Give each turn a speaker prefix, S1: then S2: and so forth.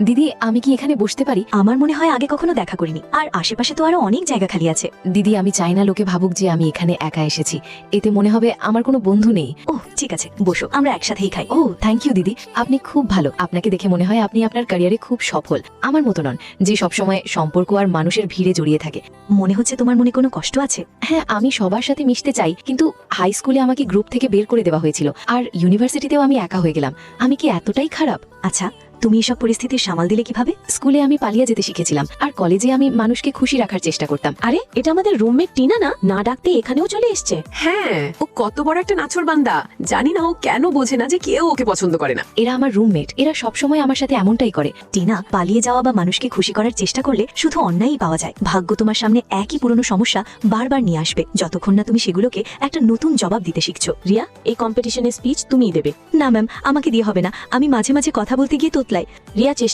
S1: দিদি আমি কি এখানে বসতে পারি?
S2: আমার মনে হয় আগে কখনো দেখা করিনি, আর আশেপাশে তো আরো অনেক জায়গা খালি আছে।
S1: দিদি আমি চাই না লোকে ভাবুক যে আমি এখানে একা এসেছি, এতে মনে হবে আমার কোনো বন্ধু নেই।
S2: ও ঠিক আছে, বসো, আমরা একসাথেই খাই।
S1: ও থ্যাংক ইউ দিদি, আপনি খুব ভালো। আপনাকে দেখে মনে হয় আপনি আপনার ক্যারিয়ারে খুব সফল, আমার মতো নন যে সবসময় সম্পর্ক আর মানুষের ভিড়ে জড়িয়ে থাকে।
S2: মনে হচ্ছে তোমার মনে কোনো কষ্ট আছে।
S1: হ্যাঁ, আমি সবার সাথে মিশতে চাই, কিন্তু হাই স্কুলে আমাকে গ্রুপ থেকে বের করে দেওয়া হয়েছিল, আর ইউনিভার্সিটিতেও আমি একা হয়ে গেলাম। আমি কি এতটাই খারাপ?
S2: আচ্ছা, তুমি এসব পরিস্থিতি সামাল দিলে কিভাবে?
S1: স্কুলে আমি পালিয়ে যেতে শিখেছিলাম, আর কলেজে আমি মানুষকে খুশি রাখার চেষ্টা করতাম।
S3: আরে এটা আমাদের রুমমেট টিনা না? না ডাকতে এখানেও চলে এসছে।
S4: হ্যাঁ, ও কত বড় একটা নাছর বান্দা। জানি না ও কেন বোঝে না যে কেউ ওকে পছন্দ করে না।
S1: এরা আমার রুমমেট, এরা সবসময় আমার সাথে এমনটাই করে।
S2: টিনা, পালিয়ে যাওয়া বা মানুষকে খুশি করার চেষ্টা করলে শুধু অন্যায়ই পাওয়া যায়। ভাগ্য তোমার সামনে একই পুরনো সমস্যা বারবার নিয়ে আসবে, যতক্ষণ না তুমি সেগুলোকে একটা নতুন জবাব দিতে শিখছো।
S3: রিয়া, এই কম্পিটিশনের স্পিচ তুমিই দেবে।
S2: না ম্যাম, আমাকে দিয়ে হবে না, আমি মাঝে মাঝে কথা বলতে গিয়ে তোতলাই।
S3: রিয়া, চেষ্টা